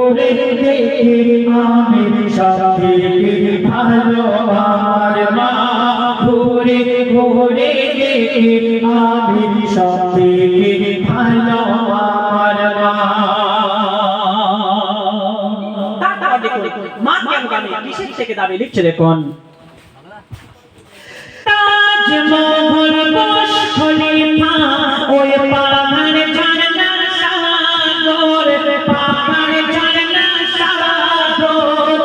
ঘুরে দেখি আমি সবথেকে ভালো আমার মা, ঘুরে ঘুরে দেখি আমি সবথেকে ভালো আমার মা। তারপর দেখুন মা কেন দামি, কিসের থেকে দামি লিখছে দেখুন। তাজমহল বুর্জ খলিফা ওই পাহাড় ঝরনা সাগর, পাহাড় ঝরনা সাগর,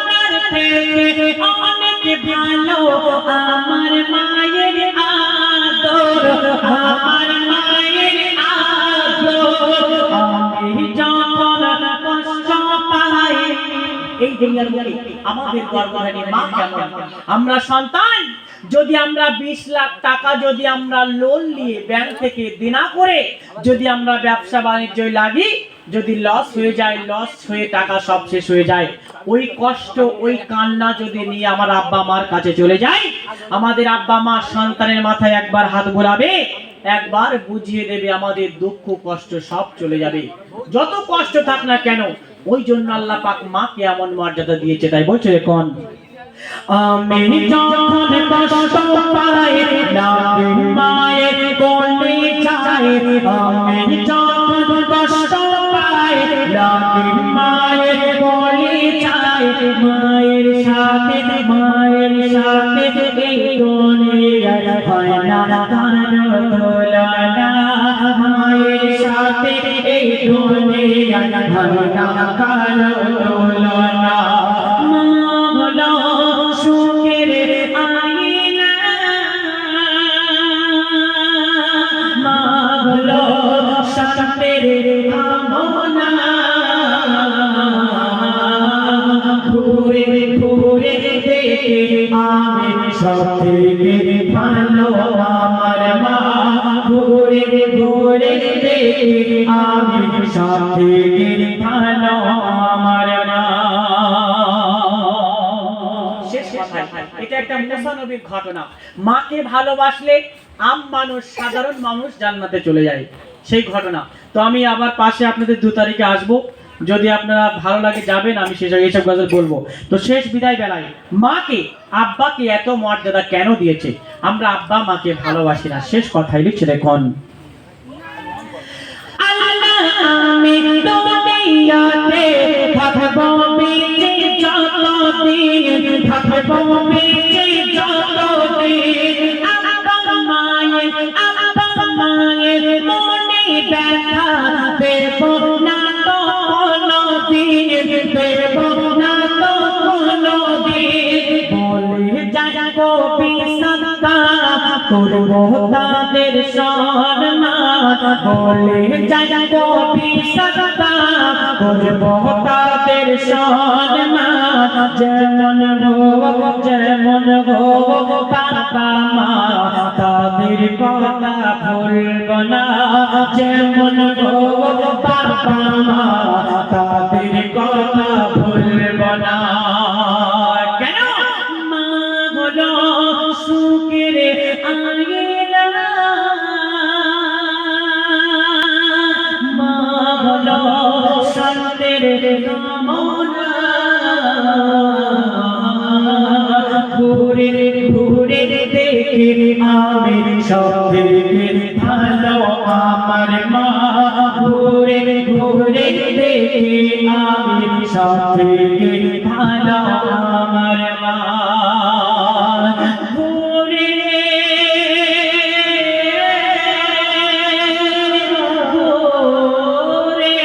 তার থেকে অনেক ভালো আমার মায়ের আদর, আমার মায়ের আদর। আমি যখন কষ্ট পাই এই দুনিয়ার বুকে আমাদের গর্ভধারী মা কেমন, আমরা সন্তান যদি আমরা 20 লাখ টাকা যদি আমরা লোন নিয়ে ব্যাংক থেকে দেনা করে যদি আমরা ব্যবসা বাণিজ্য লাগি, যদি লস হয়ে যায়, লস হয়ে টাকা সব শেষ হয়ে যায়, ওই কষ্ট ওই কান্না যদি নিয়ে আমার আব্বা মার কাছে চলে যায়, আমাদের আব্বা মা সন্তানের মাথায় একবার হাত বোলাবে, একবার বুঝিয়ে দেবে, আমাদের দুঃখ কষ্ট সব চলে যাবে, যত কষ্ট থাক না কেন। ওই জন্য আল্লাহ পাক মাকে এমন মর্যাদা দিয়েছে, তাই বলছে এখন আমি যখন কষ্ট পাই লাগে মায়ের কোলে যাই, আমি যখন কষ্ট পাই লাগে মায়ের কোলে যাই, মায়ের সাথে এই দুনিয়ার হয় না কারো তুলনা, মায়ের সাথে এই দুনিয়ার হয় না কারো তুলনা। সুখের আইনা মা হলো শান্তির কামনা, ঘুরে ঘুরে দেখি আমি সবথেকে ভালো আমার মা, ঘুরে ঘুরে দেখি আমি সবথেকে ভালো আমার মা। এটা একটা মুসা নবীর ঘটনা। মাকে ভালোবাসলে আম মানুষ, সাধারণ মানুষ জান্নাতে চলে যায়, সেই ঘটনা। তো আমি আবার পাশে আপনাদের 2 তারিখে আসবো, যদি আপনারা ভালো লাগে যাবেন, আমি এইসব গজল বলবো। তো শেষ বিদায় বেলায় মাকে আব্বাকে এত মর্যাদা কেন দিয়েছে? আমরা আব্বা মাকে ভালোবাসি না, শেষ কথাই লিখছে দেখুন। আল্লাহ আমি দুনিয়াতে থাকবো বেঁচে যতদিন, থাকবো বেঁচে যতদিন, আব্বা মায়ের মনে ব্যথা দেব না তো কোনদিন, দেব না তো কোনদিন। বলে যাবো বিসদকা করবো তাদের সম্মান, বলে যাবো বিসদকা করবো তাদের সম্মান। যেমন হোক বাবা মা তাদের কথা ভুলব না, যেমন হোক বাবা মা তাদের কথা ভুলব না। কেন? মা হলো সুখের আইনা, মা হলো শান্তির কামনা, ঘুরে ঘুরে দেখি আমি সবথেকে ভালো আমার মা, ঘুরে ঘুরে দেখি আমি সবথেকে ভালো আমার মা। ঘুরে ঘুরে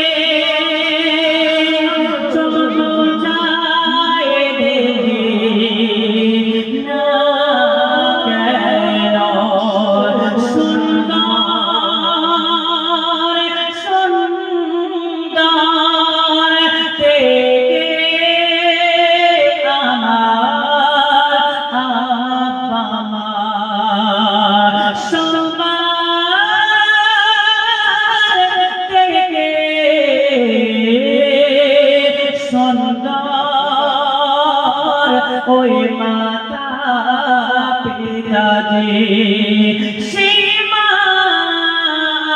চলো যায় দেখি না কেন, সুন্দর সুন্দর থেকে আমার আব্বা মা সবার থেকে সুন্দর ওই মাতা পিতা যে সেই মা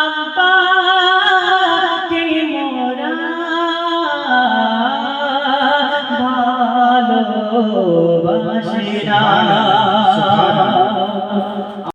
আব্বাকে মোরা ভালোবাসি না।